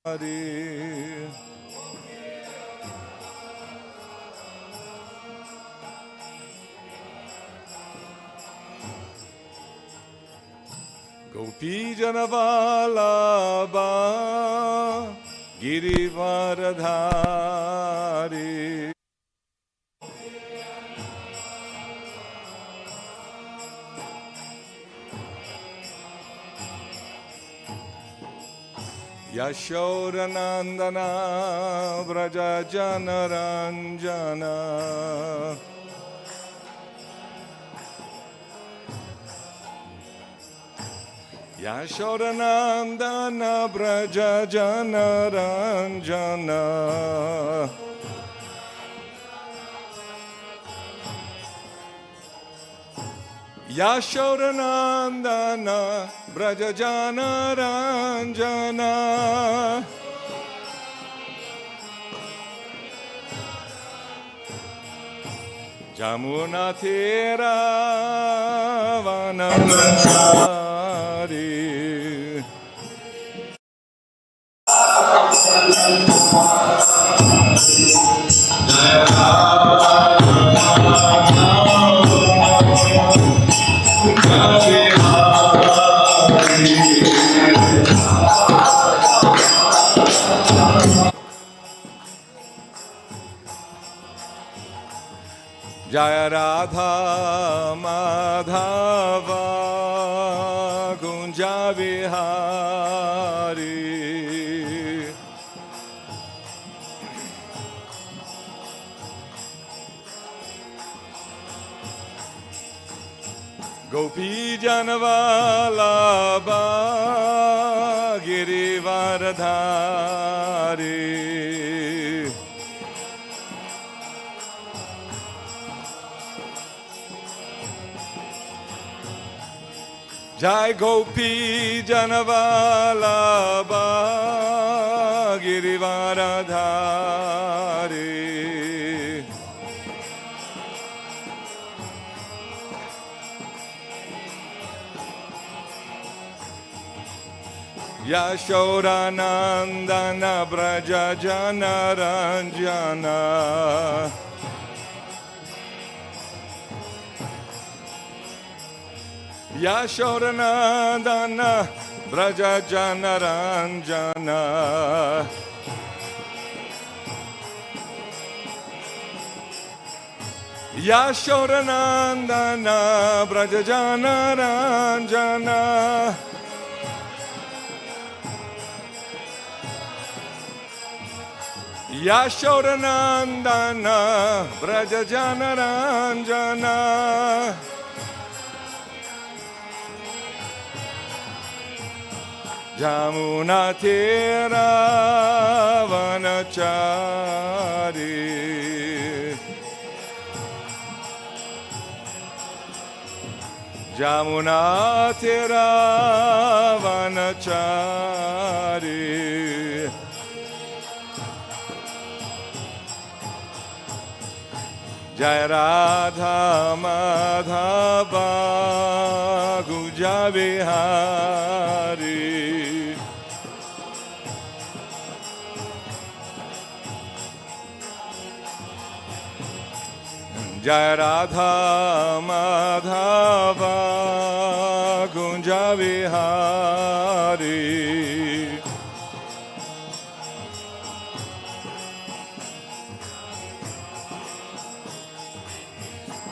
Hare. Gopi Janavalabha Girivaradhari. Yashodanandana Vraja Janaranjana. Yashodanandana Vraja Janaranjana. Yashodanandana Vraja Janaranjana. Jamuna Tira Vanamachari. Jaya Radha Madhava Gunja Vihari. Gopi Janavalabha Girivaradhari. Jai Gopi Janavalabha Girivaradhari. Yashodanandana Vraja Janaranjana. Yashodanandana Vraja Janaranjana. Yashodanandana Vraja Janaranjana. Yashodanandana Vraja Janaranjana. Jamuna Tira Vanachari. Jamuna Tira Vanachari. Jai Radha Madhava Gunja Vihari. Jai Radha Madhava Gunja Vihari.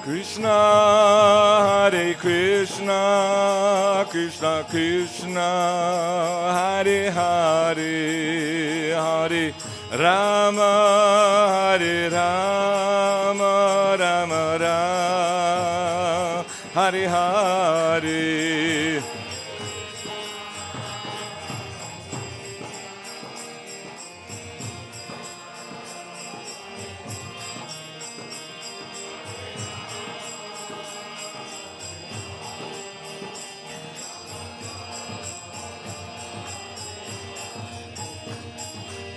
Krishna Hare Krishna Krishna Krishna Hare Hare Hare Rama Hare Rama Rama Rama Hare Hare.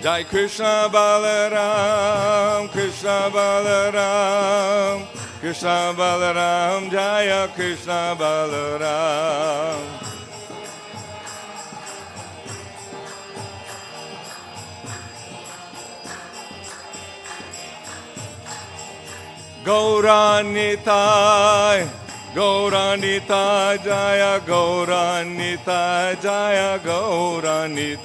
Jai Krishna Balaram, Krishna Balaram, Krishna Balaram, Jaya Krishna Balaram. Gauranitai, Gauranitai, Jaya Gauranitai, Jaya Gauranitai.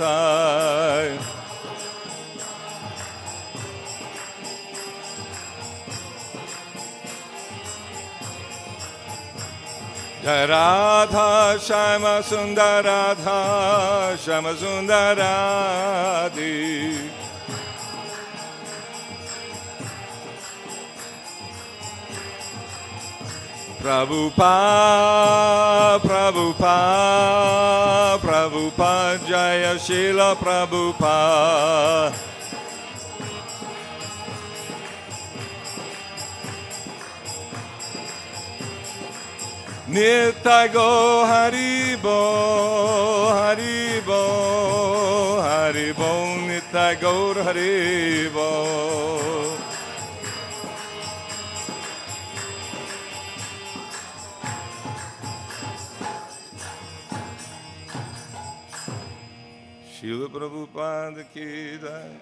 Jai Radha Shama Sundaradha Shama Sundaradi. Prabhupada, Prabhupada, Prabhupada, Jaya Srila Prabhupada. Nitai go Haribo, Haribo, Haribo, Nitai go Haribo. Srila Prabhupada ki jai.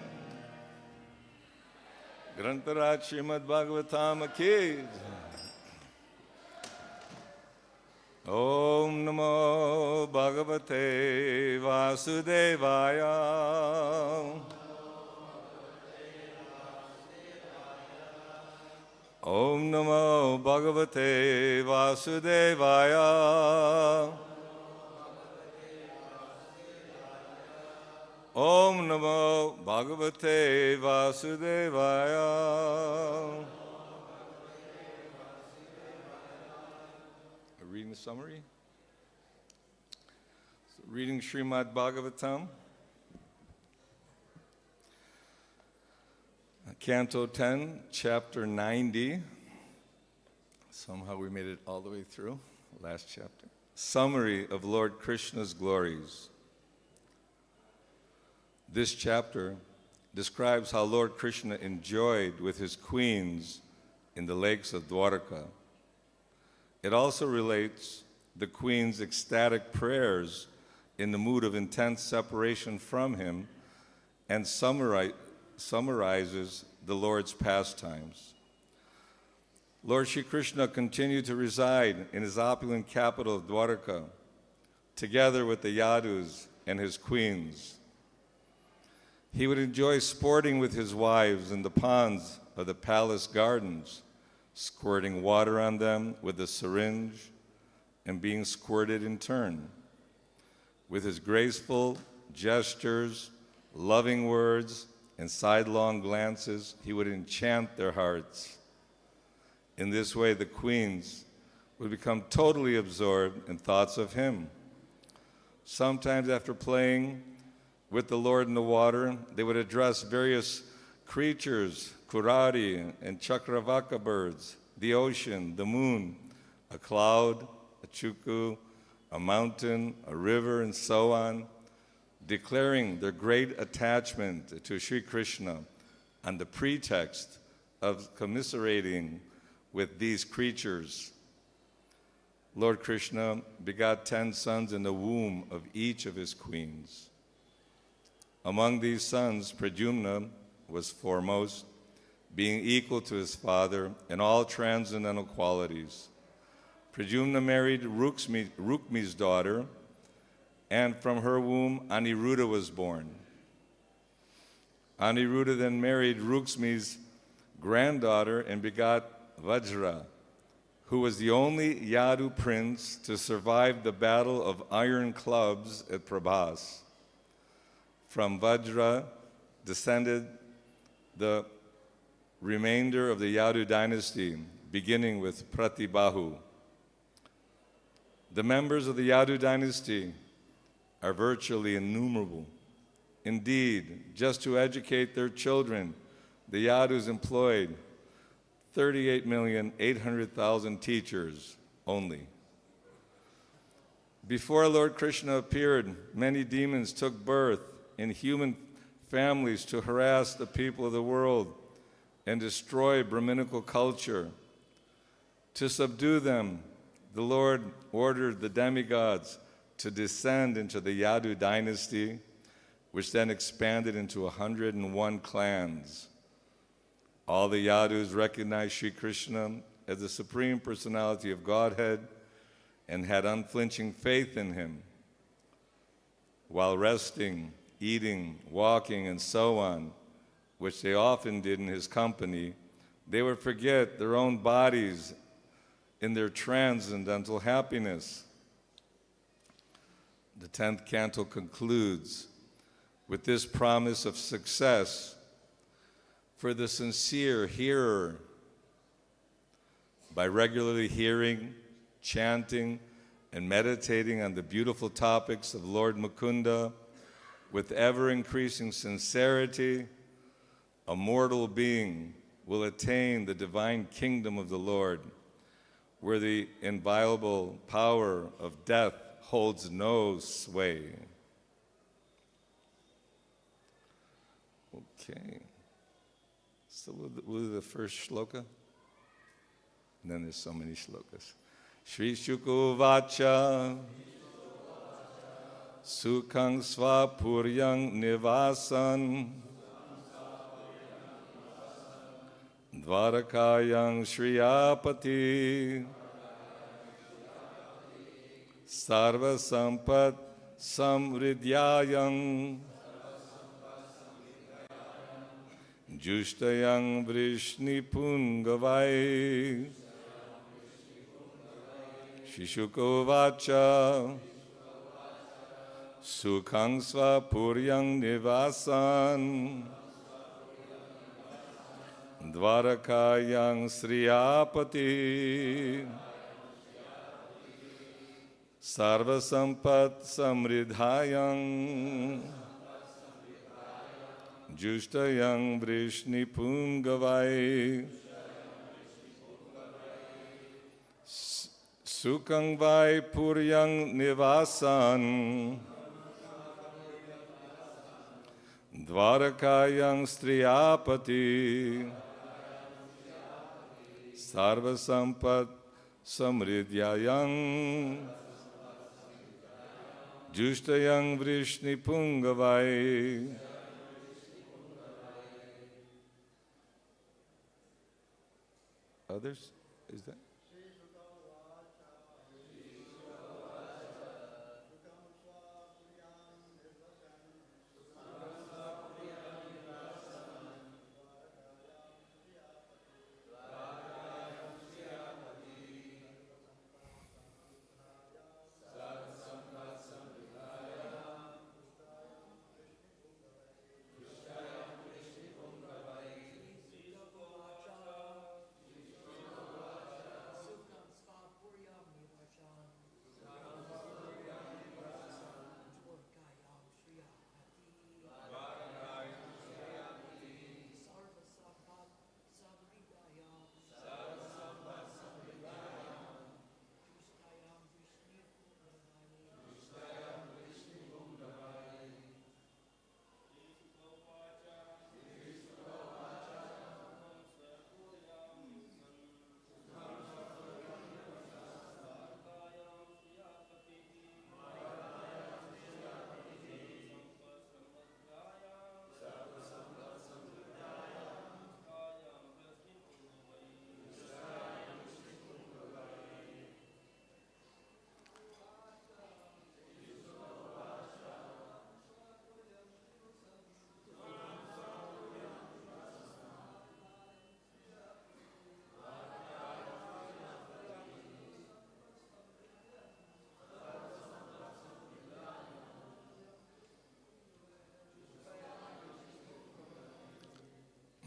Grantaraj Srimad Bhagavatam ki jai. Om Namo Bhagavate Vasudevaya. Om Namo Bhagavate Vasudevaya. Om Namo Bhagavate Vasudevaya. Reading the summary. So reading Srimad Bhagavatam, Canto 10, Chapter 90. Somehow we made it all the way through, last chapter. Summary of Lord Krishna's glories. This chapter describes how Lord Krishna enjoyed with his queens in the lakes of Dwarka. It also relates the queen's ecstatic prayers in the mood of intense separation from him and summarizes the Lord's pastimes. Lord Shri Krishna continued to reside in his opulent capital of Dwarka, together with the Yadus and his queens. He would enjoy sporting with his wives in the ponds of the palace gardens, squirting water on them with a syringe and being squirted in turn. With his graceful gestures, loving words, and sidelong glances, he would enchant their hearts. In this way, the queens would become totally absorbed in thoughts of him. Sometimes after playing with the Lord in the water, they would address various creatures, Kurari and Chakravaka birds, the ocean, the moon, a cloud, a chuku, a mountain, a river, and so on, declaring their great attachment to Sri Krishna on the pretext of commiserating with these creatures. Lord Krishna begot 10 sons in the womb of each of his queens. Among these sons, Pradyumna was foremost, being equal to his father in all transcendental qualities. Pradyumna married Rukmi's daughter, and from her womb Aniruddha was born. Aniruddha then married Rukmi's granddaughter and begot Vajra, who was the only Yadu prince to survive the battle of iron clubs at Prabhas. From Vajra descended the remainder of the Yadu dynasty, beginning with Pratibahu. The members of the Yadu dynasty are virtually innumerable. Indeed, just to educate their children, the Yadus employed 38,800,000 teachers only. Before Lord Krishna appeared, many demons took birth in human families to harass the people of the world and destroy Brahminical culture. To subdue them, the Lord ordered the demigods to descend into the Yadu dynasty, which then expanded into 101 clans. All the Yadus recognized Sri Krishna as the Supreme Personality of Godhead and had unflinching faith in him. While resting, eating, walking, and so on, which they often did in his company, they would forget their own bodies in their transcendental happiness. The 10th canto concludes with this promise of success for the sincere hearer. By regularly hearing, chanting, and meditating on the beautiful topics of Lord Mukunda with ever-increasing sincerity, a mortal being will attain the divine kingdom of the Lord, where the inviolable power of death holds no sway. Okay. So we'll do the first shloka. And then there's so many shlokas. Shri Shukovacha Sukhang Svapuryang Nivasan Dvarakayang Shriyapati Sarva Sampat Samridyayang Jushtayang Vrishni Pungavai Shishukovacha Sukhang Svapuryang Nivasan Dvarakayang Sriyapati Sarva Sampat Samridhayang Jushtayang Vrishni Pungavai Sukhang Vai Puryang Nivasan Dvarakayang Striyapati Sarva Sampat Samridyayang Jushtayang Vrishni Pungavai. Others? Is that?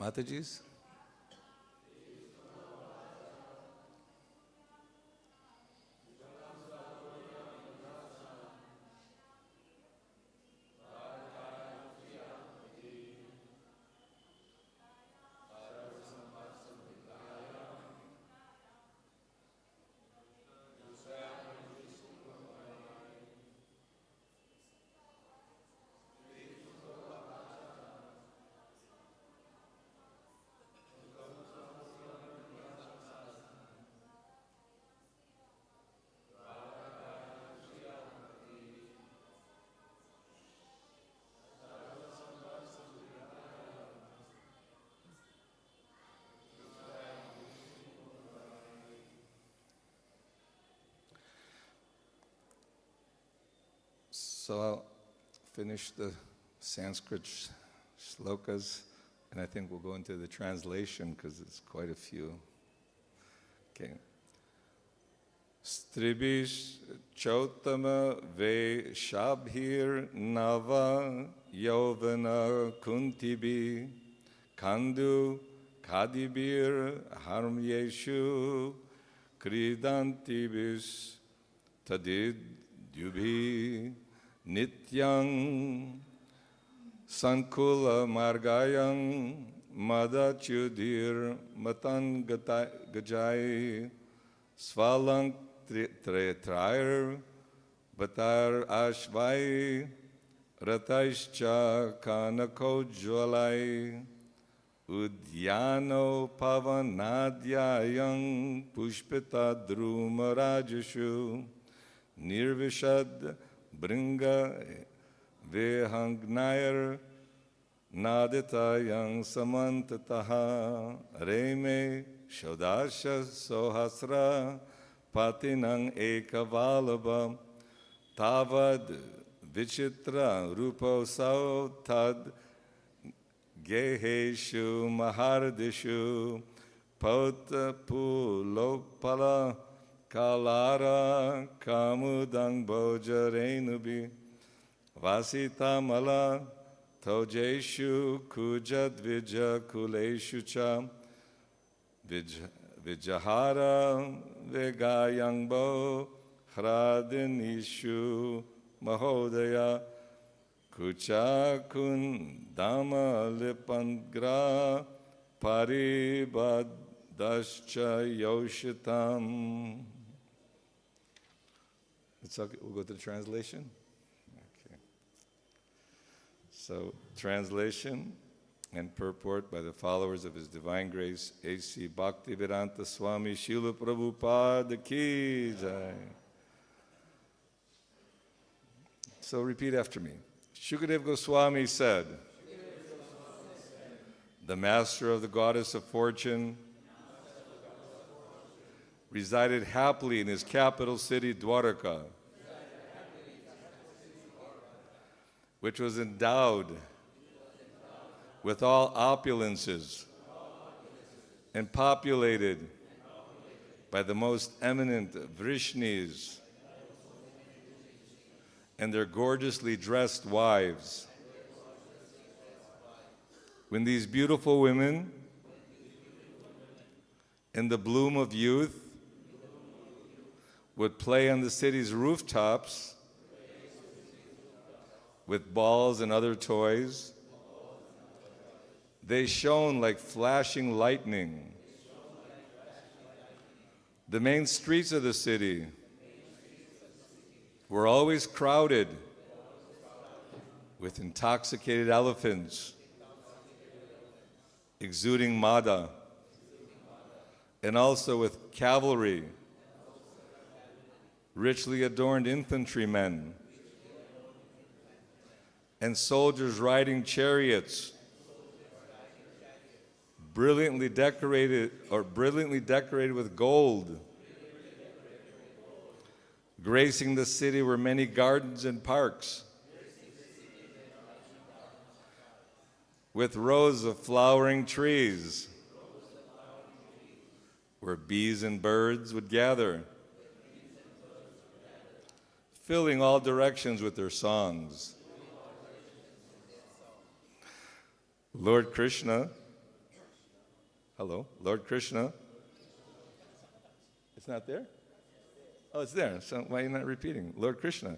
Mataji's? So I'll finish the Sanskrit shlokas, and I think we'll go into the translation because it's quite a few. Okay. Stribish Chautama Ve Shabhir Nava Yovana Kuntibi Kandu Kadibir Harmyeshu Kridantibis Tadid Dubhi Nityang Sankula Margayang Madachudir Matan Gajai Svalang Trair Batar Ashvai Rataishcha Kanako Jwalai Udyano Pavanadhyayang Pushpita Druma Rajashu Nirvishad Bringa Vehangnair Naditayang Samantataha Reme Shodasha Sohasra Patinang Ekavalabha Tavad Vichitra Rupo Sao Tad Geheshu Mahardishu Pota Pulopala Kalara Kamudang Bojarenubi Vasitamala Tojeshu Kujad Kuleshu Cha Vijahara Vegayangbo Hradinishu Mahodaya Kuchakun Dama Lipangra Paribadascha Yoshitam. We'll go to the translation. Okay. So, translation and purport by the followers of His Divine Grace, A.C. Bhaktivedanta Swami Srila Prabhupada Ki Jai. So repeat after me. Shukadeva Goswami said, the master of the goddess of fortune resided happily in his capital city, Dwarka, which was endowed with all opulences and populated by the most eminent Vrishnis and their gorgeously dressed wives. When these beautiful women, in the bloom of youth, would play on the city's rooftops with balls and other toys, they shone like flashing lightning. The main streets of the city were always crowded with intoxicated elephants exuding mada, and also with cavalry, richly adorned infantrymen, and soldiers riding chariots, brilliantly decorated with gold. Gracing the city were many gardens and parks, with rows of flowering trees, where bees and birds would gather, filling all directions with their songs. Lord Krishna, hello, Lord Krishna, it's not there? Oh, it's there, so why are you not repeating? Lord Krishna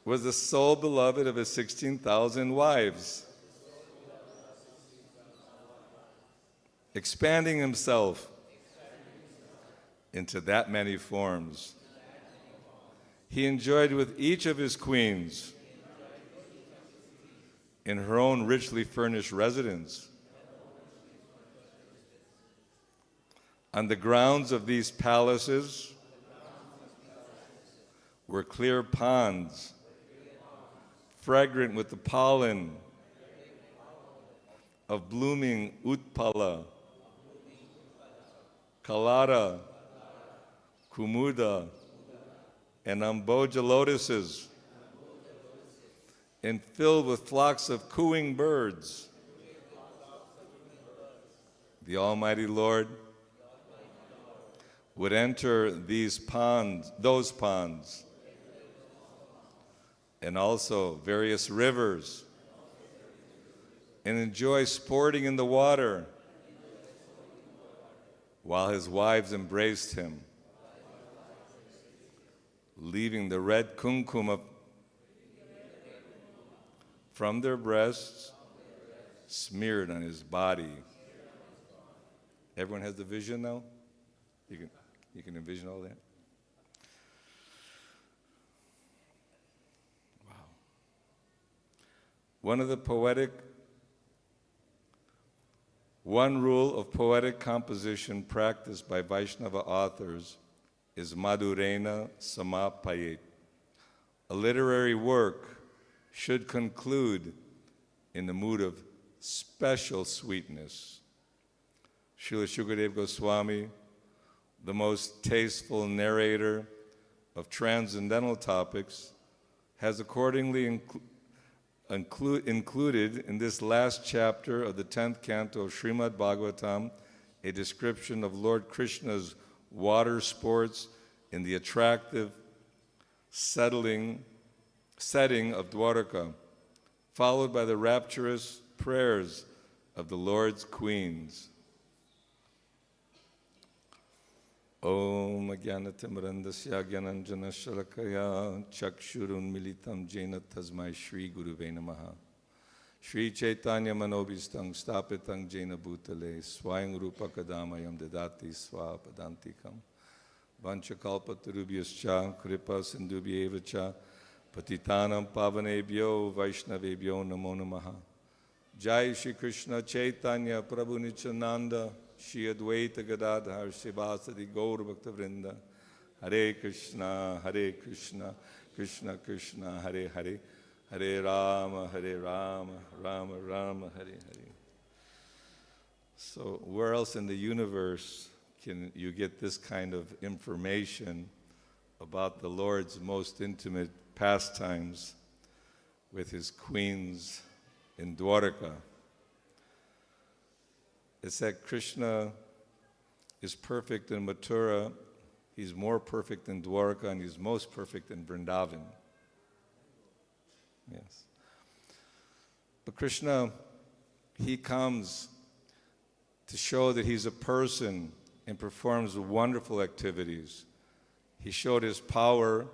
was the sole beloved of his 16,000 wives, expanding himself into that many forms. He enjoyed with each of his queens in her own richly furnished residence. On the grounds of these palaces were clear ponds, fragrant with the pollen of blooming utpala, kalada, kumuda, and amboja lotuses, and filled with flocks of cooing birds. The Almighty Lord would enter those ponds, and also various rivers, and enjoy sporting in the water while his wives embraced him, leaving the red kumkum from their breasts smeared on his body. Everyone has the vision now? You can envision all that? Wow. One rule of poetic composition practiced by Vaishnava authors is Madhurena Samapayet. A literary work should conclude in the mood of special sweetness. Srila Shukadeva Goswami, the most tasteful narrator of transcendental topics, has accordingly included in this last chapter of the 10th canto of Srimad Bhagavatam a description of Lord Krishna's water sports in the attractive setting of Dwaraka, followed by the rapturous prayers of the Lord's queens. Om Ajnanatimrandasya Gyananjana Shalakaya Chakshurun Militam Jena Tasmai Shri Guruve Namaha. Shri Chaitanya Manobhistang Stapitang Jena Bhutale Swayam Rupa Kadamayam Dadati Swapadantikam Vanchakalpatarubhyascha Kripa Sindhubhyevacha Patitanam Pavanebhyo Vaishnavebhyo Namo Namaha. Jai Shri Krishna Chaitanya Prabhu Nityananda Shri Advaita Gadadhar Srivasadi Gaur Bhakta Vrinda. Hare Krishna, Krishna Krishna, Hare Hare, Hare Rama, Rama Rama, Hare Hare. So where else in the universe can you get this kind of information about the Lord's most intimate pastimes with his queens in Dwaraka? It's that Krishna is perfect in Mathura, he's more perfect in Dwaraka, and he's most perfect in Vrindavan. Yes. But Krishna, he comes to show that he's a person and performs wonderful activities. He showed his power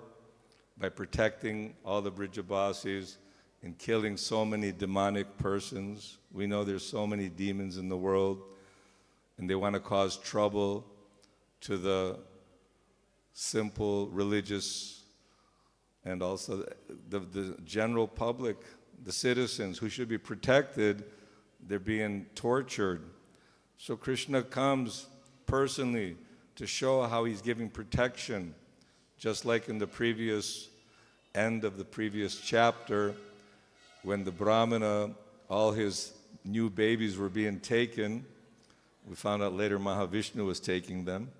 by protecting all the Brijabasis and killing so many demonic persons. We know there's so many demons in the world, and they want to cause trouble to the simple religious and also the general public, the citizens who should be protected. They're being tortured. So Krishna comes personally to show how he's giving protection, just like in the previous end of the previous chapter, when the Brahmana, all his new babies were being taken. We found out later Mahavishnu was taking them.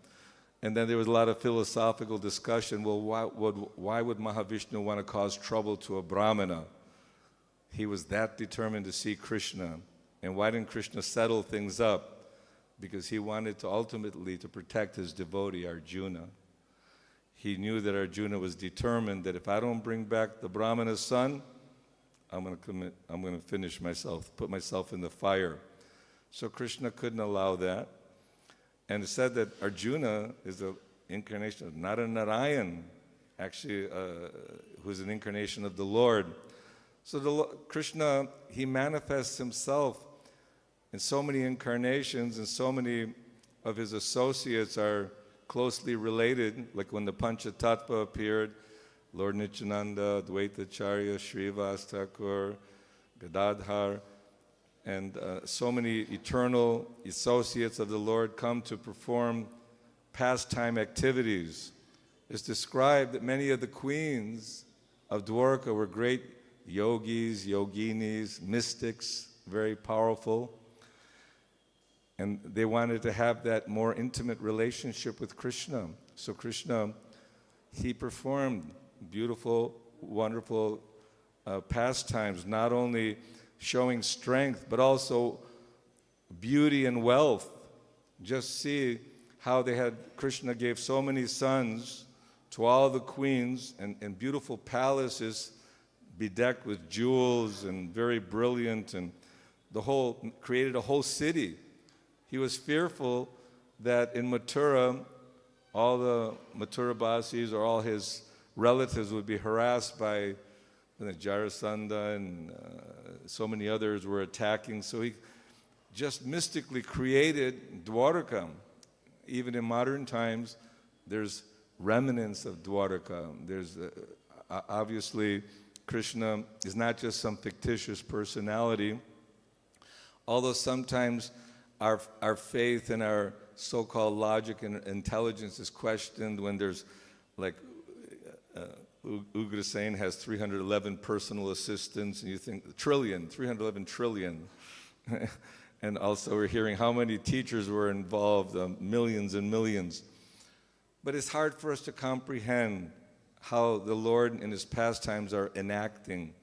And then there was a lot of philosophical discussion. Well, why would Mahavishnu want to cause trouble to a Brahmana? He was that determined to see Krishna. And why didn't Krishna settle things up? Because he wanted to ultimately to protect his devotee, Arjuna. He knew that Arjuna was determined that if I don't bring back the Brahmana's son, I'm going to finish myself, put myself in the fire. So Krishna couldn't allow that. And it said that Arjuna is the incarnation of Narayan, actually, who's an incarnation of the Lord. So Krishna, he manifests himself in so many incarnations, and so many of his associates are closely related, like when the Panchatattva appeared, Lord Nityananda, Advaitacharya, Srivas Thakur, Gadadhar, and so many eternal associates of the Lord come to perform pastime activities. It's described that many of the queens of Dwarka were great yogis, yoginis, mystics, very powerful. And they wanted to have that more intimate relationship with Krishna. So Krishna, he performed beautiful, wonderful pastimes, not only showing strength, but also beauty and wealth. Just see how Krishna gave so many sons to all the queens, and beautiful palaces bedecked with jewels and very brilliant, and created a whole city. He was fearful that in Mathura, all the Mathurabasis or all his relatives would be harassed by Jarasandha, and so many others were attacking. So he just mystically created Dwarka. Even in modern times, there's remnants of Dwarka. There's obviously Krishna is not just some fictitious personality, although sometimes our faith and our so-called logic and intelligence is questioned when there's like Ugrasen has 311 personal assistants, and you think 311 trillion. And also we're hearing how many teachers were involved, millions and millions. But it's hard for us to comprehend how the Lord in his pastimes are enacting.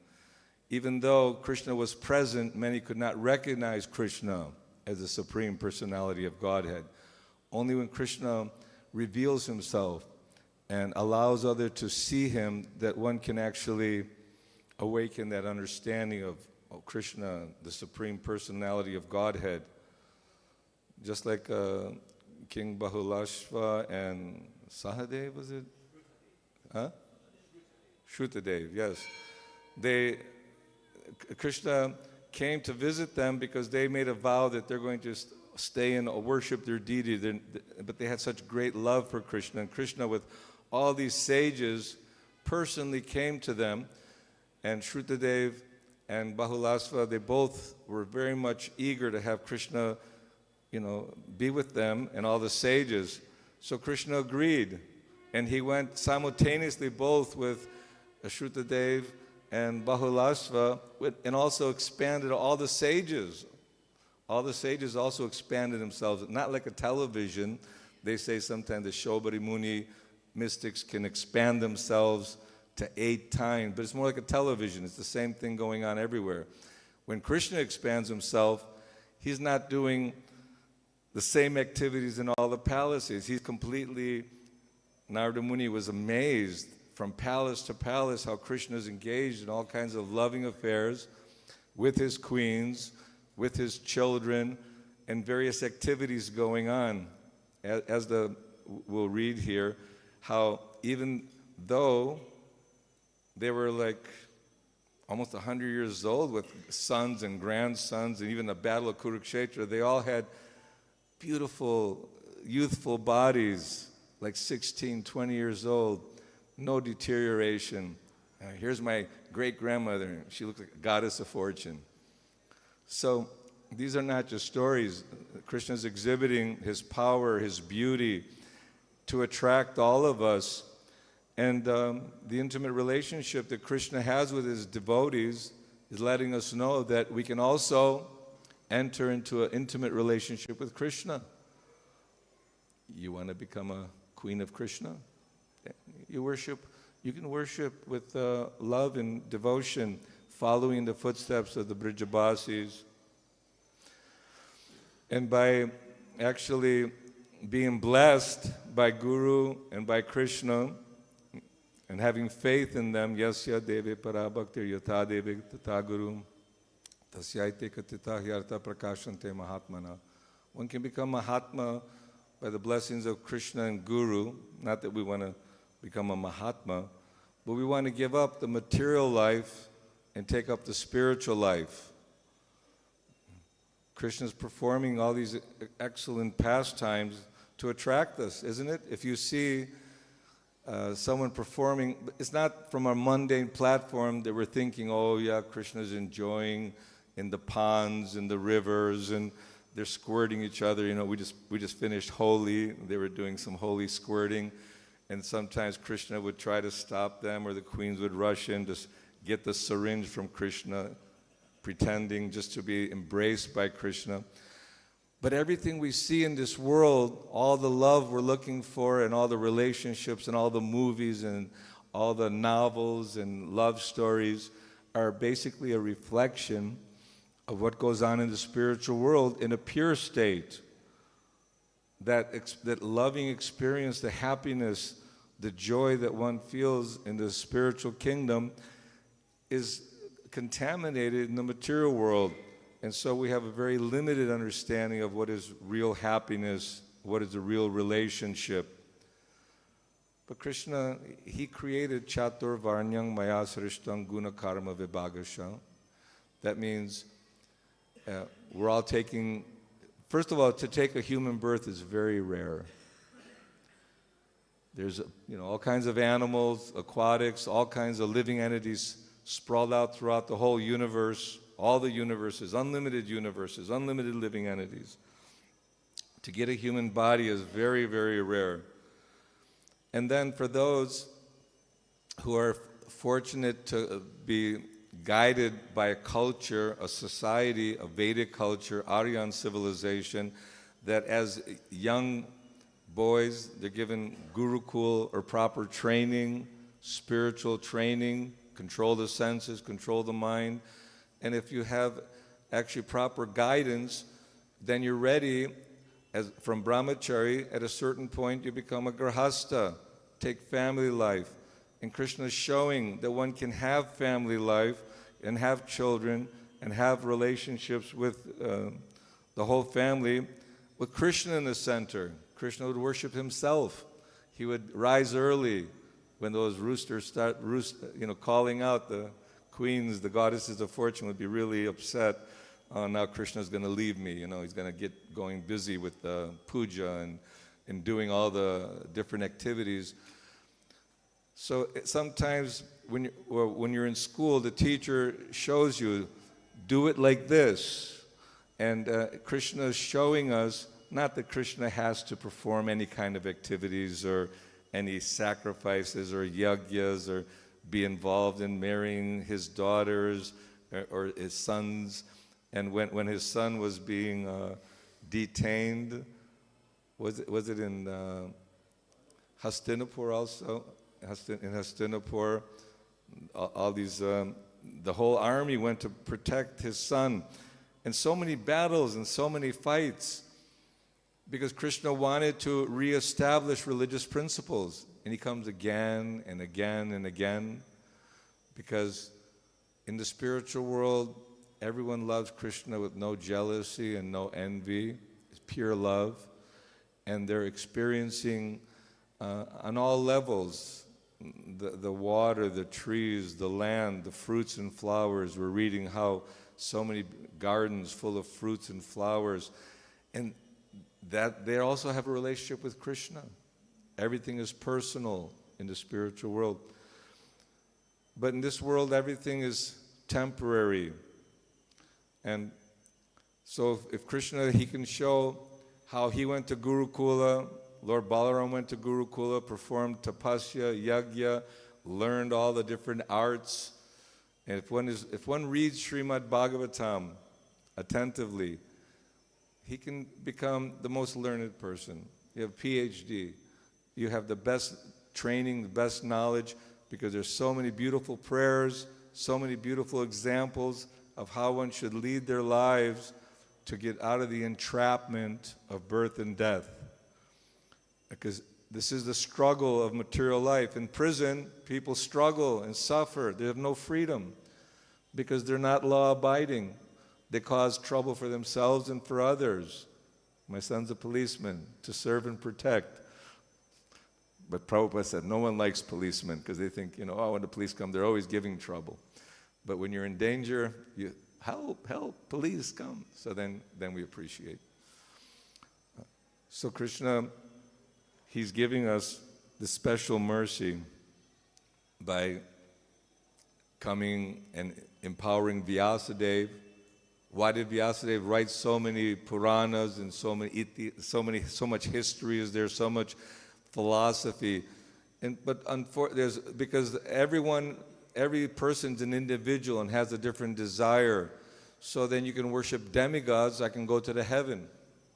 Even though Krishna was present, many could not recognize Krishna as the Supreme Personality of Godhead. Only when Krishna reveals himself and allows others to see him that one can actually awaken that understanding of Krishna, the Supreme Personality of Godhead. Just like King Bahulashva and Sahadev, was it? Huh? Shrutadev, yes. Krishna came to visit them because they made a vow that they're going to stay and worship their deity, but they had such great love for Krishna. And Krishna, with all these sages, personally came to them, and Shrutadev and Bahulasva, they both were very much eager to have Krishna, be with them and all the sages. So Krishna agreed, and he went simultaneously both with Shrutadev and Bahulasva, and also expanded all the sages. All the sages also expanded themselves, not like a television. They say sometimes the Shobari Muni mystics can expand themselves to 8 times, but it's more like a television. It's the same thing going on everywhere. When Krishna expands himself, he's not doing the same activities in all the palaces. He's completely, Narada Muni was amazed from palace to palace how Krishna is engaged in all kinds of loving affairs with his queens, with his children, and various activities going on. We'll read here, how even though they were like almost 100 years old with sons and grandsons, and even the Battle of Kurukshetra, they all had beautiful, youthful bodies, like 16, 20 years old, no deterioration. Here's my great-grandmother. She looks like a goddess of fortune. So these are not just stories. Krishna's exhibiting his power, his beauty, to attract all of us. And the intimate relationship that Krishna has with his devotees is letting us know that we can also enter into an intimate relationship with Krishna. You want to become a queen of Krishna? You can worship with love and devotion, following the footsteps of the Brijabasis. And by actually being blessed by Guru and by Krishna, and having faith in them, yasya deve parabhaktir yatha deve tata guru tasyaite katita hyartha prakashante mahatmana. One can become Mahatma by the blessings of Krishna and Guru. Not that we want to become a Mahatma, but we want to give up the material life and take up the spiritual life. Krishna's performing all these excellent pastimes to attract us, isn't it? If you see someone performing, it's not from our mundane platform that we're thinking, oh yeah, Krishna's enjoying in the ponds and the rivers, and they're squirting each other. We just finished Holi. They were doing some holy squirting, and sometimes Krishna would try to stop them, or the queens would rush in to get the syringe from Krishna, pretending just to be embraced by Krishna. But everything we see in this world, all the love we're looking for, and all the relationships, and all the movies, and all the novels and love stories, are basically a reflection of what goes on in the spiritual world in a pure state. That loving experience, the happiness, the joy that one feels in the spiritual kingdom is contaminated in the material world. And so we have a very limited understanding of what is real happiness, what is a real relationship. But Krishna, he created Chatur Varnyang Maya Srishtam Guna Karma Vibhagasha. That means we're all taking, first of all, to take a human birth is very rare. There's all kinds of animals, aquatics, all kinds of living entities sprawled out throughout the whole universe, all the universes, unlimited living entities. To get a human body is very, very rare. And then for those who are fortunate to be guided by a culture, a society, a Vedic culture, Aryan civilization, that as young boys, they're given gurukul or proper training, spiritual training, control the senses, control the mind. And if you have actually proper guidance, then you're ready. From brahmachari, at a certain point, you become a grahastha, take family life. And Krishna is showing that one can have family life and have children and have relationships with the whole family with Krishna in the center. Krishna would worship himself. He would rise early when those roosters start calling out. The queens, the goddesses of fortune, would be really upset. Oh, now Krishna's going to leave me. He's going to get going busy with puja and doing all the different activities. So sometimes when you're in school, the teacher shows you, do it like this. And Krishna is showing us, not that Krishna has to perform any kind of activities or any sacrifices or yagyas or be involved in marrying his daughters or his sons. And when his son was being detained, was it in Hastinapur also? In Hastinapur, all these, the whole army went to protect his son. And so many battles and so many fights, because Krishna wanted to reestablish religious principles. And he comes again and again and again, because in the spiritual world, everyone loves Krishna with no jealousy and no envy. It's pure love. And they're experiencing on all levels, the water, the trees, the land, the fruits and flowers. We're reading how so many gardens full of fruits and flowers. And that they also have a relationship with Krishna. Everything is personal in the spiritual world. But in this world, everything is temporary. And so if Krishna, he can show how he went to Gurukula, Lord Balaram went to Gurukula, performed tapasya, yagya, learned all the different arts. And if one reads Srimad Bhagavatam attentively, he can become the most learned person. You have PhD. You have the best training, the best knowledge, because there's so many beautiful prayers, so many beautiful examples of how one should lead their lives to get out of the entrapment of birth and death. Because this is the struggle of material life. In prison, people struggle and suffer. They have no freedom because they're not law-abiding. They cause trouble for themselves and for others. My son's a policeman, to serve and protect. But Prabhupada said, no one likes policemen because they think, when the police come, they're always giving trouble. But when you're in danger, you help, police come. So then we appreciate. So Krishna, he's giving us the special mercy by coming and empowering Vyasadeva. Why did Vyasadeva write so many Puranas and so much history is there, so much philosophy? Because every person's an individual and has a different desire. So then you can worship demigods, I can go to the heaven.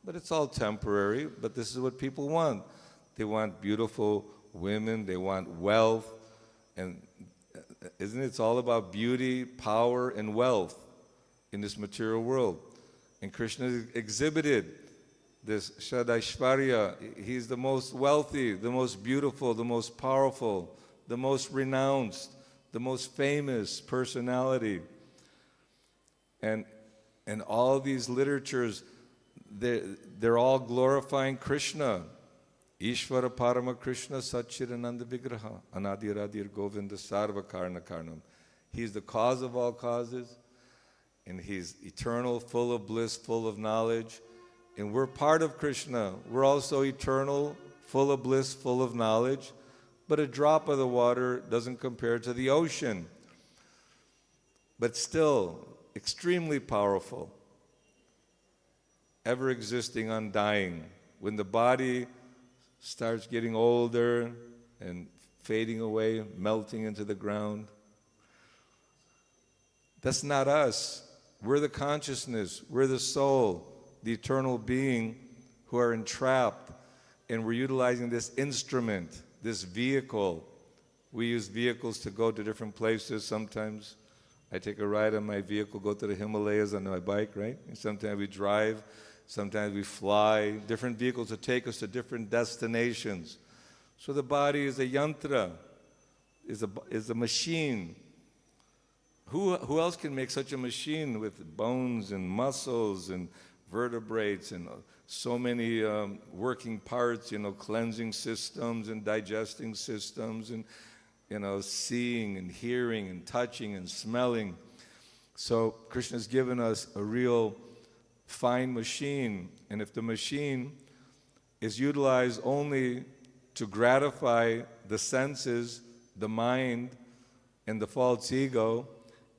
But it's all temporary, but this is what people want. They want beautiful women, they want wealth, and isn't it? It's all about beauty, power, and wealth in this material world. And Krishna exhibited this Shadaishvarya. He's the most wealthy, the most beautiful, the most powerful, the most renounced, the most famous personality. And all these literatures, they're all glorifying Krishna. Ishvara Parama Krishna Satchidananda Vigraha Anadiradir Govinda Sarva Karna Karnam. He's the cause of all causes, and He's eternal, full of bliss, full of knowledge. And we're part of Krishna. We're also eternal, full of bliss, full of knowledge. But a drop of the water doesn't compare to the ocean. But still, extremely powerful, ever existing, undying. When the body starts getting older and fading away, melting into the ground, that's not us. We're the consciousness, we're the soul, the eternal being who are entrapped, and we're utilizing this instrument, this vehicle. We use vehicles to go to different places. Sometimes I take a ride on my vehicle, go to the Himalayas on my bike, right? And sometimes we drive, sometimes we fly, different vehicles to take us to different destinations. So the body is a yantra, is a machine. Who else can make such a machine with bones and muscles and vertebrates and so many working parts, cleansing systems and digesting systems and, seeing and hearing and touching and smelling. So Krishna's given us a real fine machine. And if the machine is utilized only to gratify the senses, the mind, and the false ego,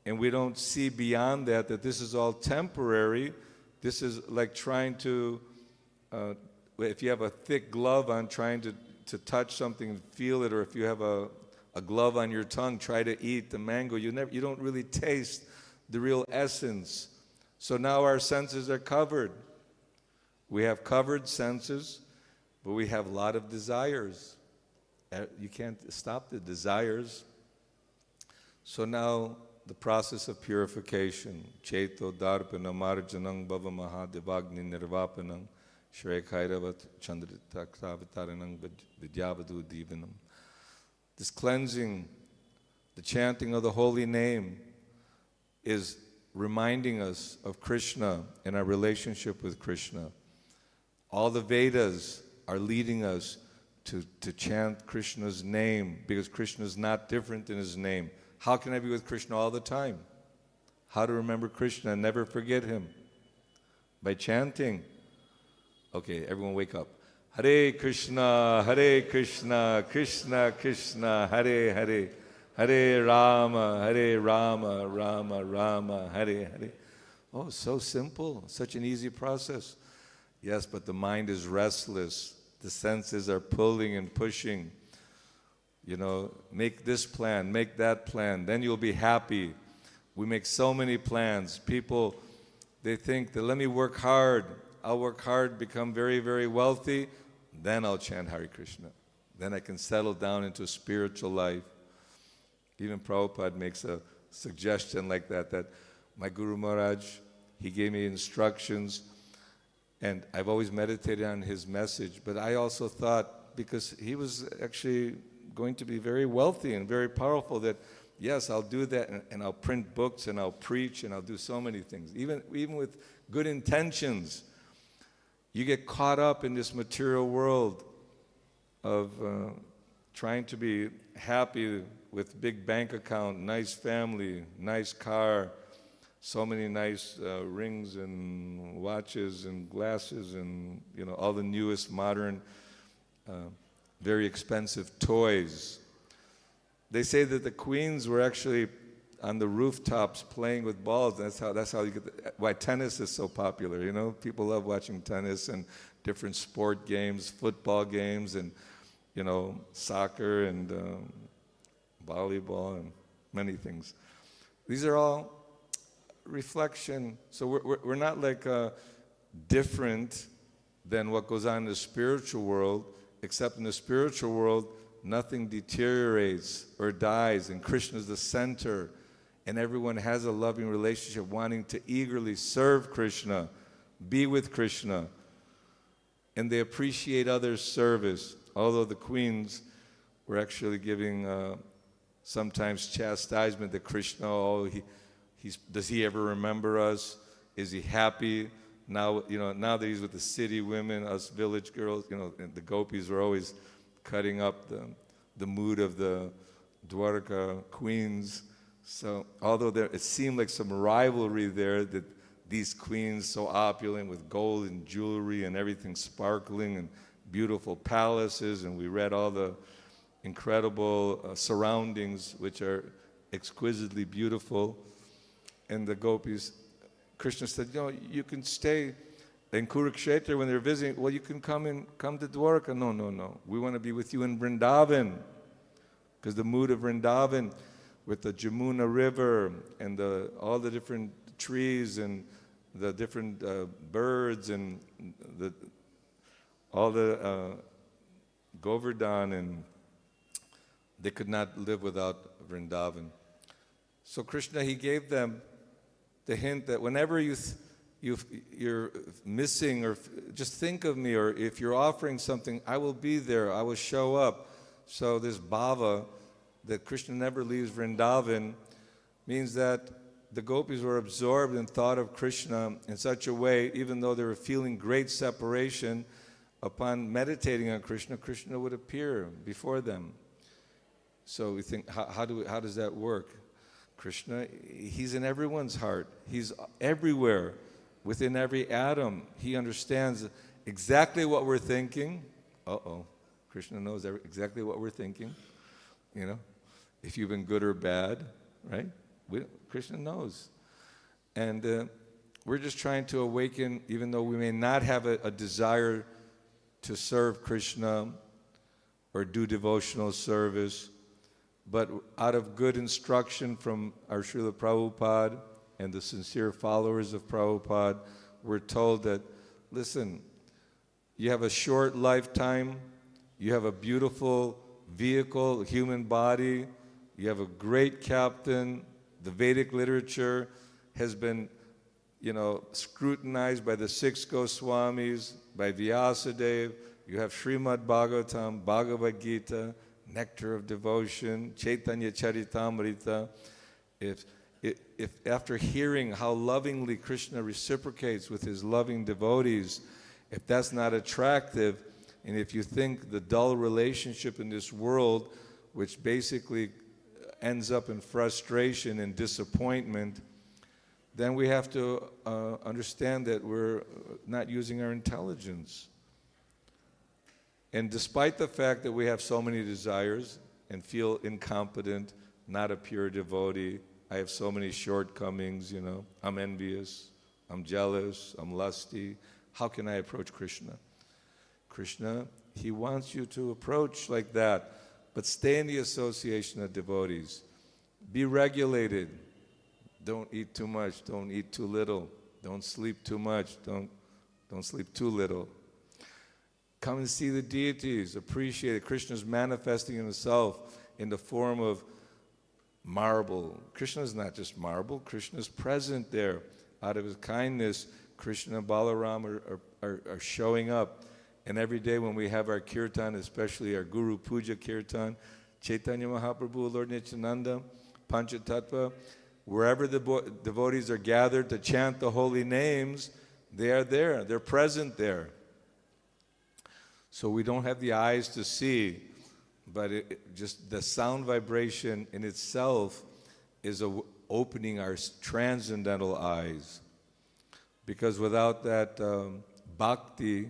and we don't see beyond that this is all temporary, this is like trying to, if you have a thick glove on, trying to touch something and feel it, or if you have a glove on your tongue, try to eat the mango, you don't really taste the real essence. So now our senses are covered. We have covered senses, but we have a lot of desires. You can't stop the desires. So now the process of purification, Cheto Darpanam Marjanam Bhava Mahadevagni Nirvapanam Shrekhairavat Chandritakaravataranam Vidyavadu Divanam. This cleansing, the chanting of the holy name is reminding us of Krishna and our relationship with Krishna. All the Vedas are leading us to chant Krishna's name, because Krishna is not different in His name. How can I be with Krishna all the time? How to remember Krishna and never forget Him? By chanting. Okay, everyone wake up. Hare Krishna, Krishna Krishna, Hare Hare, Hare Rama, Rama Rama, Hare Hare. Oh, so simple, such an easy process. Yes, but the mind is restless. The senses are pulling and pushing. Make this plan, make that plan, then you'll be happy. We make so many plans. People, they think that let me work hard. I'll work hard, become very, very wealthy, then I'll chant Hare Krishna. Then I can settle down into a spiritual life. Even Prabhupada makes a suggestion like that my Guru Maharaj, he gave me instructions, and I've always meditated on his message, but I also thought, because he was actually going to be very wealthy and very powerful, that yes, I'll do that, and I'll print books and I'll preach and I'll do so many things. Even with good intentions, you get caught up in this material world of trying to be happy with big bank account, nice family, nice car, so many nice rings and watches and glasses and all the newest modern very expensive toys. They say that the queens were actually on the rooftops playing with balls. That's how you get why tennis is so popular. People love watching tennis and different sport games, football games, and soccer and volleyball and many things. These are all reflection. So we're not like different than what goes on in the spiritual world, except in the spiritual world, nothing deteriorates or dies, and Krishna is the center, and everyone has a loving relationship, wanting to eagerly serve Krishna, be with Krishna, and they appreciate others' service. Although the queens were actually giving sometimes chastisement to Krishna. Oh, does he ever remember us? Is he happy now? Now that he's with the city women, us village girls. And the gopis were always cutting up the mood of the Dwarka queens. So although it seemed like some rivalry there, that these queens so opulent with gold and jewelry and everything sparkling and beautiful palaces, and we read all the incredible surroundings which are exquisitely beautiful. And the gopis, Krishna said, you can stay in Kurukshetra when they're visiting. Well, you can come to Dwarka. No. We want to be with you in Vrindavan. Because the mood of Vrindavan with the Jamuna River and all the different trees and the different birds and all the Govardhan, and they could not live without Vrindavan. So Krishna, he gave them the hint that whenever you're missing, or just think of me, or if you're offering something, I will be there, I will show up. So this bhava, that Krishna never leaves Vrindavan, means that the gopis were absorbed in thought of Krishna in such a way, even though they were feeling great separation, upon meditating on Krishna, Krishna would appear before them. So we think, how does that work? Krishna, he's in everyone's heart. He's everywhere, within every atom. He understands exactly what we're thinking. Krishna knows exactly what we're thinking. If you've been good or bad, right? Krishna knows. And we're just trying to awaken, even though we may not have a desire to serve Krishna or do devotional service, but out of good instruction from our Srila Prabhupada and the sincere followers of Prabhupada, we're told that, listen, you have a short lifetime, you have a beautiful vehicle, human body, you have a great captain. The Vedic literature has been, scrutinized by the 6 Goswamis, by Vyasadeva. You have Srimad Bhagavatam, Bhagavad Gita, Nectar of Devotion, Chaitanya Charitamrita. If after hearing how lovingly Krishna reciprocates with his loving devotees, if that's not attractive, and if you think the dull relationship in this world, which basically ends up in frustration and disappointment, then we have to understand that we're not using our intelligence. And despite the fact that we have so many desires and feel incompetent, not a pure devotee, I have so many shortcomings, I'm envious, I'm jealous, I'm lusty. How can I approach Krishna? Krishna, he wants you to approach like that, but stay in the association of devotees. Be regulated. Don't eat too much, don't eat too little. Don't sleep too much, don't sleep too little. Come and see the deities, appreciate it. Krishna's manifesting himself in the form of marble. Krishna is not just marble, Krishna is present there. Out of his kindness, Krishna and Balaram are showing up. And every day when we have our kirtan, especially our Guru Puja kirtan, Chaitanya Mahaprabhu, Lord Nityananda, Panchatattva, wherever the devotees are gathered to chant the holy names, they are there, they're present there. So we don't have the eyes to see, but just the sound vibration in itself is opening our transcendental eyes. Because without that bhakti,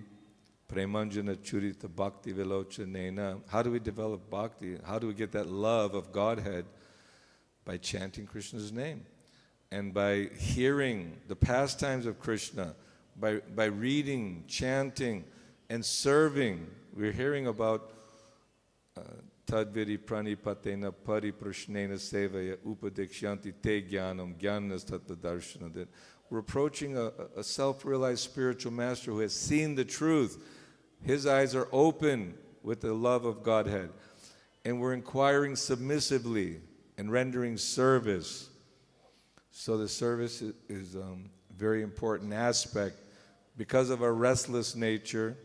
premanjana churita bhakti vilochanena, how do we develop bhakti? How do we get that love of Godhead? By chanting Krishna's name and by hearing the pastimes of Krishna, by reading, chanting, and serving. We're hearing about Tadviri pranipatena pariprashnena sevaya upadikshyanti te jnanam jnanas tattva darshana, that we're approaching a self-realized spiritual master who has seen the truth. His eyes are open with the love of Godhead. and we're inquiring submissively and rendering service. So the service is a very important aspect. Because of our restless nature,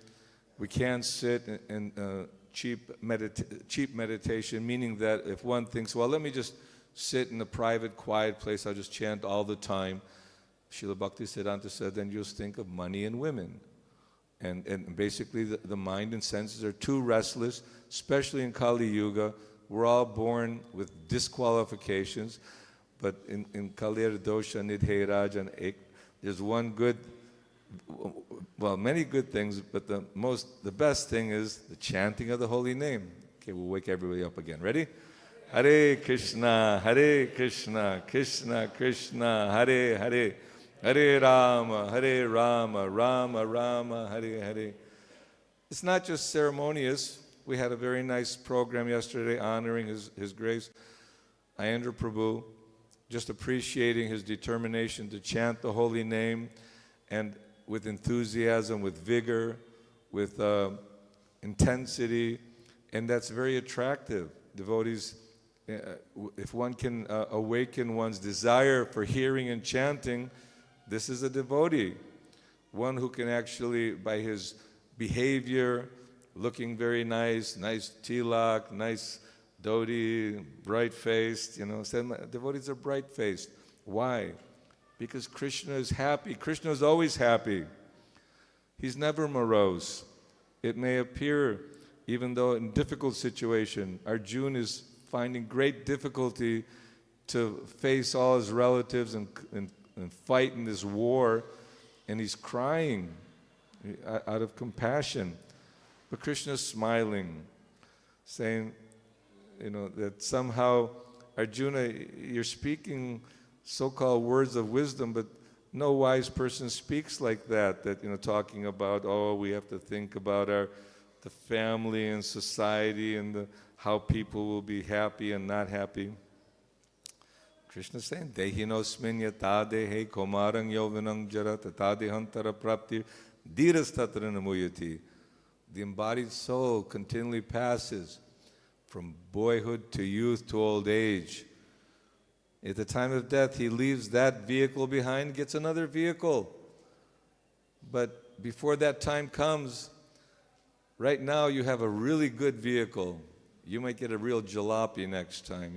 we can't sit in cheap meditation, meaning that if one thinks, well, let me just sit in a private, quiet place, I'll just chant all the time. Srila Bhaktisiddhanta said, then you'll think of money and women. And basically the mind and senses are too restless, especially in Kali Yuga. We're all born with disqualifications, but in Kalira Dosha Nidhe Rajan Ek, there's one good, well, many good things, but the best thing is the chanting of the holy name. Okay, we'll wake everybody up again. Ready? Hare Krishna, Krishna Krishna, Hare Hare, Hare Rama, Rama Rama, Hare Hare. It's not just ceremonious. We had a very nice program yesterday honoring His Grace, Ayendra Prabhu, just appreciating his determination to chant the holy name, and with enthusiasm, with vigor, with intensity, and that's very attractive. Devotees, if one can awaken one's desire for hearing and chanting, this is a devotee, one who can actually, by his behavior, looking very nice tilak, nice dhoti, bright-faced, devotees are bright-faced. Why? Because Krishna is happy. Krishna is always happy. He's never morose. It may appear, even though in difficult situation, Arjuna is finding great difficulty to face all his relatives and fight in this war, and he's crying out of compassion. But Krishna is smiling, saying, that somehow, Arjuna, you're speaking so-called words of wisdom, but no wise person speaks like that, talking about, we have to think about the family and society and how people will be happy and not happy. Krishna is saying, Dehinosmin yata dehe komarang yovanang jara tata dehantara prapti dhirastatra namuyati. The embodied soul continually passes from boyhood to youth to old age. At the time of death, he leaves that vehicle behind, gets another vehicle. But before that time comes, right now you have a really good vehicle. You might get a real jalopy next time,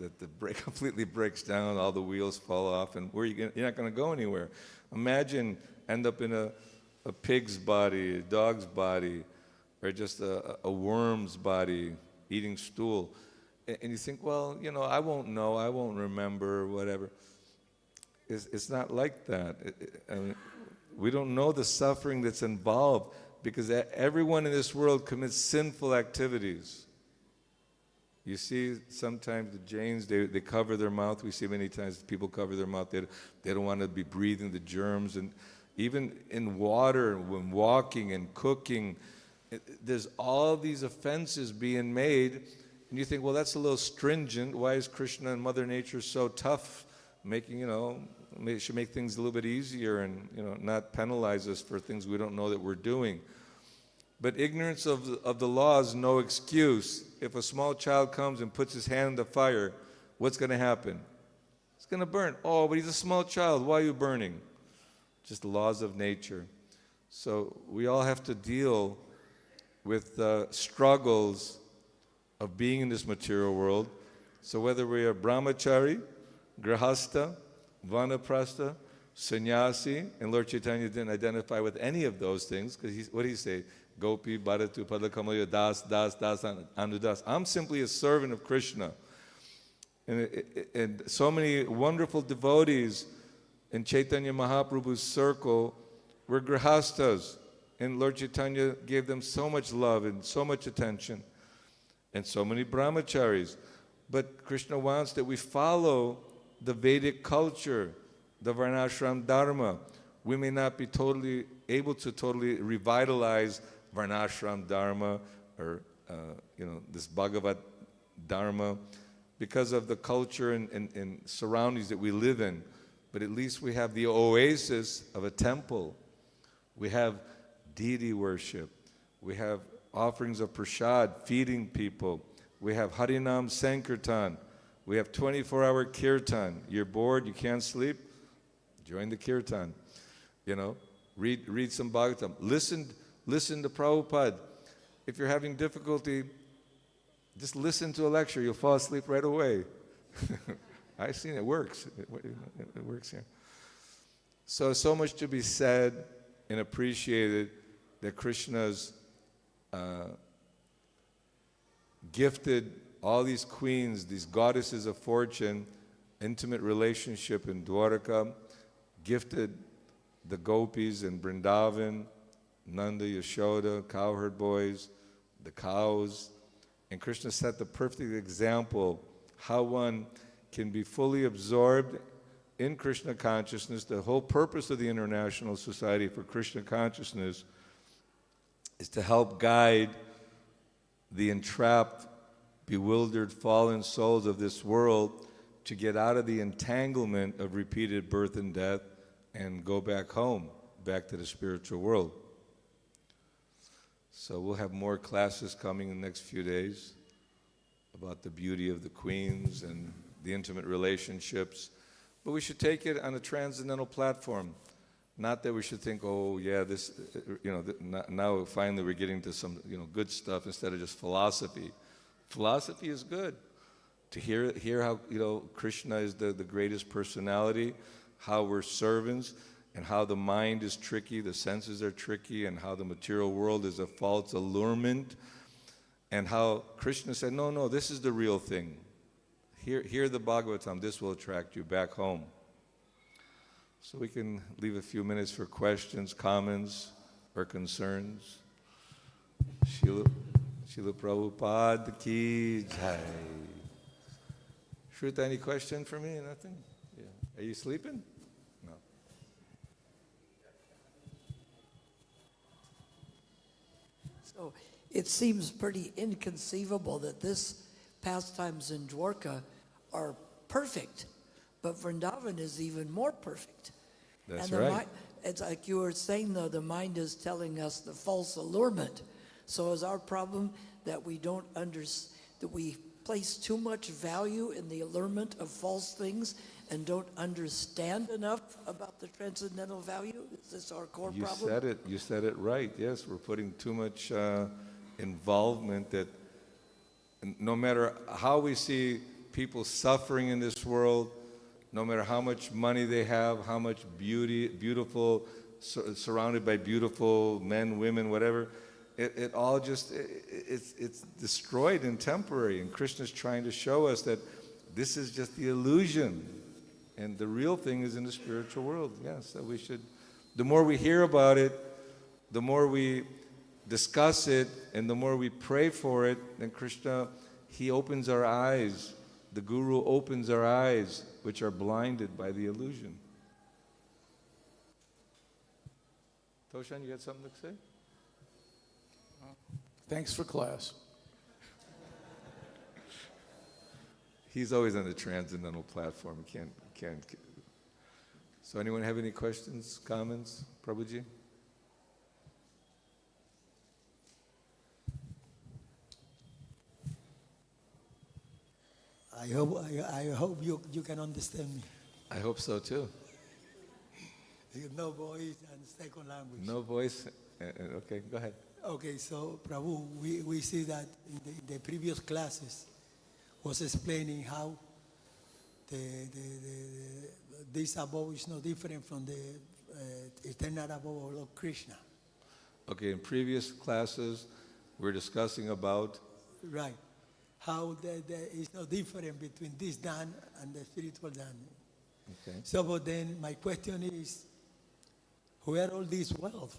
that the brake completely breaks down, all the wheels fall off, and you're not going to go anywhere. Imagine end up in a pig's body, a dog's body, or just a worm's body, eating stool. And you think, well, I won't know, I won't remember, whatever. It's not like that. We don't know the suffering that's involved, because everyone in this world commits sinful activities. You see, sometimes the Jains, they cover their mouth. We see many times people cover their mouth. They don't want to be breathing the germs. And even in water, when walking and cooking, there's all these offenses being made. And you think, well, that's a little stringent. Why is Krishna and Mother Nature so tough, should make things a little bit easier and, not penalize us for things we don't know that we're doing. But ignorance of the law is no excuse. If a small child comes and puts his hand in the fire, what's going to happen? It's going to burn. Oh, but he's a small child. Why are you burning? Just the laws of nature. So we all have to deal with struggles of being in this material world. So whether we are brahmachari, grahastha, vanaprastha, sannyasi, and Lord Chaitanya didn't identify with any of those things, because what did he say? Gopi, Bharatu, Padakamalya, Das, Anudas. I'm simply a servant of Krishna. And so many wonderful devotees in Chaitanya Mahaprabhu's circle were grahastas. And Lord Chaitanya gave them so much love and so much attention. And so many brahmacharis. But Krishna wants that we follow the Vedic culture, the Varnashram Dharma. We may not be able to totally revitalize Varnashram Dharma or this Bhagavat Dharma because of the culture and surroundings that we live in. But at least we have the oasis of a temple. We have deity worship. We have offerings of prasad, feeding people. We have Harinam Sankirtan. We have 24-hour kirtan. You're bored, you can't sleep, join the kirtan. You know, read some Bhagavatam. Listen to Prabhupada. If you're having difficulty, just listen to a lecture. You'll fall asleep right away. I've seen it works. It works here. So much to be said and appreciated that Krishna's gifted all these queens, these goddesses of fortune, intimate relationship in Dwaraka, gifted the gopis in Vrindavan, Nanda, Yashoda, cowherd boys, the cows. And Krishna set the perfect example how one can be fully absorbed in Krishna consciousness. The whole purpose of the International Society for Krishna Consciousness is to help guide the entrapped, bewildered, fallen souls of this world to get out of the entanglement of repeated birth and death and go back home, back to the spiritual world. So we'll have more classes coming in the next few days about the beauty of the queens and the intimate relationships. But we should take it on a transcendental platform. Not that we should think, oh yeah, this, now finally we're getting to some, good stuff instead of just philosophy. Philosophy is good. To hear how, Krishna is the greatest personality, how we're servants, and how the mind is tricky, the senses are tricky, and how the material world is a false allurement, and how Krishna said, no, this is the real thing. Hear the Bhagavatam, this will attract you back home. So we can leave a few minutes for questions, comments, or concerns. Srila Prabhupada ki jai. Shruta, any question for me? Nothing? Yeah. Are you sleeping? No. So it seems pretty inconceivable that this pastimes in Dwarka are perfect, but Vrindavan is even more perfect. That's and right. It's like you were saying, though, the mind is telling us the false allurement. So is our problem that we don't that we place too much value in the allurement of false things and don't understand enough about the transcendental value? Is this our core problem? You said it right. Yes, we're putting too much involvement that no matter how we see people suffering in this world, no matter how much money they have, how much beautiful, surrounded by beautiful men, women, whatever, it all just, it's destroyed and temporary. And Krishna's trying to show us that this is just the illusion. And the real thing is in the spiritual world. Yes, that we should, the more we hear about it, the more we discuss it, and the more we pray for it, then Krishna, he opens our eyes. The Guru opens our eyes, which are blinded by the illusion. Toshan, you got something to say? Thanks for class. He's always on the transcendental platform. Can't. So anyone have any questions, comments? Prabhuji? I hope you can understand me. I hope so too. No voice and second language. No voice? Okay, go ahead. Okay, so Prabhu, we see that in the previous classes was explaining how this above is no different from the eternal above of Krishna. Okay, in previous classes, we're discussing about... Right. How there is no difference between this Dan and the spiritual Dan. Okay. So, but then my question is, where all this wealth,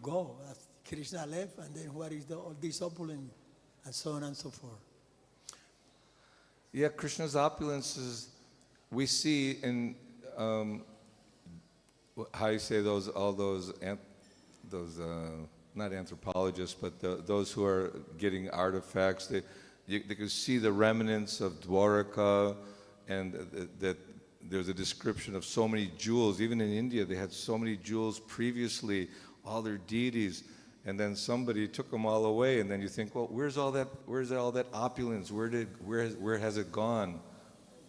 go? As Krishna left, and then where is all this opulence, and so on and so forth? Yeah, Krishna's opulences we see in how you say not anthropologists, but those who are getting artifacts. They can see the remnants of Dwaraka, and that there's a description of so many jewels. Even in India, they had so many jewels previously, all their deities. and then somebody took them all away, and then you think, well, where's all that opulence? Where has it gone,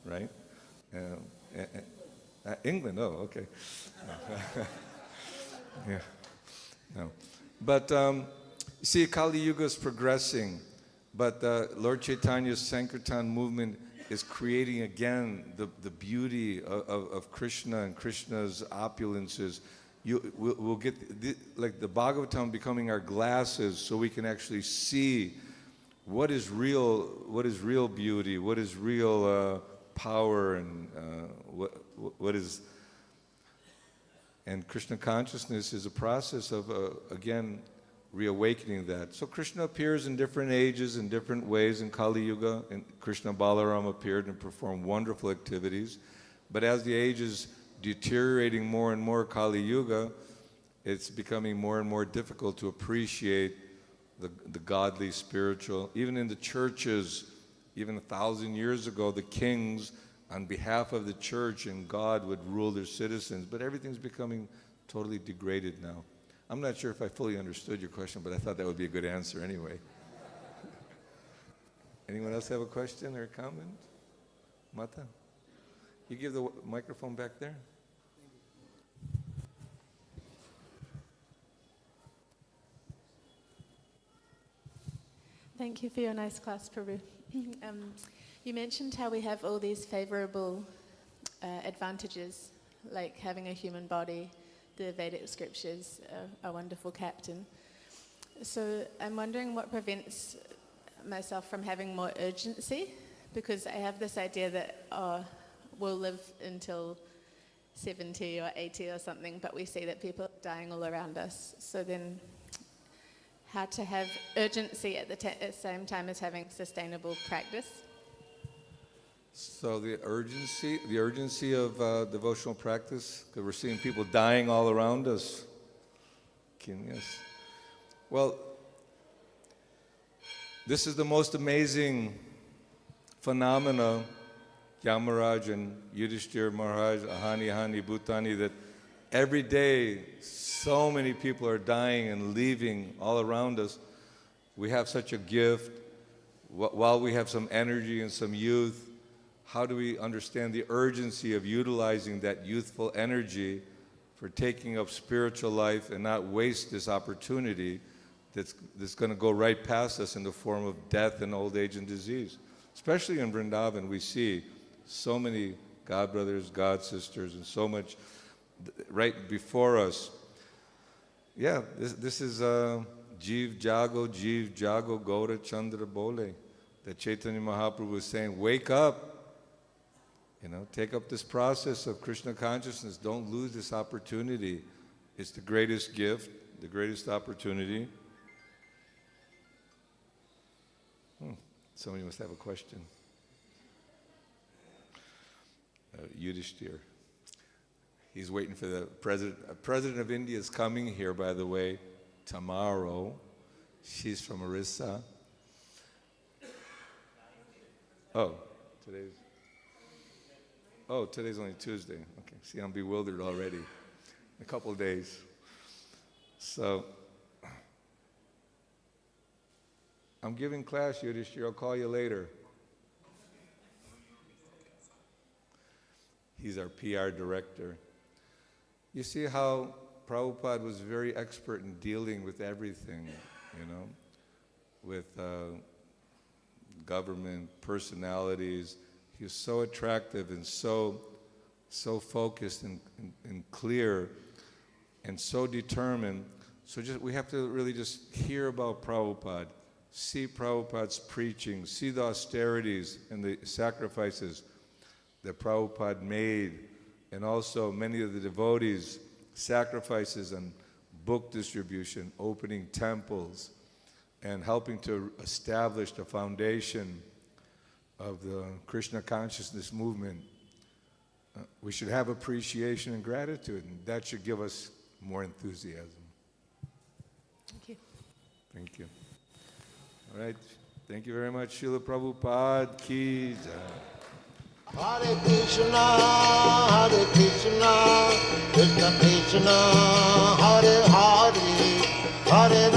right? England. Oh, okay. Yeah. No. But you see, Kali Yuga is progressing, but Lord Chaitanya's Sankirtan movement is creating again the beauty of Krishna and Krishna's opulences. We'll get like the Bhagavatam becoming our glasses, so we can actually see what is real beauty, what is real power, and what is. And Krishna consciousness is a process of again reawakening that. So Krishna appears in different ages in different ways in Kali Yuga, and Krishna Balaram appeared and performed wonderful activities. But as the age is deteriorating more and more, Kali Yuga, it's becoming more and more difficult to appreciate the godly, spiritual. Even in the churches, even 1,000 years ago, the kings, on behalf of the church and God, would rule their citizens. But everything's becoming totally degraded now. I'm not sure if I fully understood your question, but I thought that would be a good answer anyway. Anyone else have a question or a comment? Mata? You give the microphone back there? Thank you for your nice class, Prabhu. You mentioned how we have all these favorable advantages, like having a human body, the Vedic scriptures, a wonderful captain. So I'm wondering what prevents myself from having more urgency, because I have this idea that we'll live until 70 or 80 or something, but we see that people are dying all around us. So then how to have urgency at the same time as having sustainable practice? So the urgency of devotional practice, because we're seeing people dying all around us. Yes. Well, this is the most amazing phenomena, Yamaraj and Yudhishthira Maharaj, Ahani Bhutani, that every day so many people are dying and leaving all around us. We have such a gift. While we have some energy and some youth, how do we understand the urgency of utilizing that youthful energy for taking up spiritual life and not waste this opportunity that's going to go right past us in the form of death and old age and disease? Especially in Vrindavan, we see so many God brothers, God sisters, and so much right before us. Yeah, this is Jeev Jago Gaura Chandra Bole, that Chaitanya Mahaprabhu was saying, wake up. Take up this process of Krishna consciousness. Don't lose this opportunity. It's the greatest gift, the greatest opportunity. Somebody must have a question. Yudhishthira. He's waiting for the president. President of India is coming here, by the way, tomorrow. She's from Orissa. Today's only Tuesday. Okay, see, I'm bewildered already. A couple of days. So, I'm giving class, Yudhishthira. I'll call you later. He's our PR director. You see how Prabhupada was very expert in dealing with everything, with government, personalities. He was so attractive and so focused and clear and so determined. So we have to really just hear about Prabhupada, see Prabhupada's preaching, see the austerities and the sacrifices that Prabhupada made, and also many of the devotees' sacrifices on book distribution, opening temples, and helping to establish the foundation of the Krishna consciousness movement. We should have appreciation and gratitude, and that should give us more enthusiasm. Thank you. Thank you. All right. Thank you very much, Srila Prabhupada Ki Jai. Hare Krishna, Krishna Krishna, Hare Hare, Hare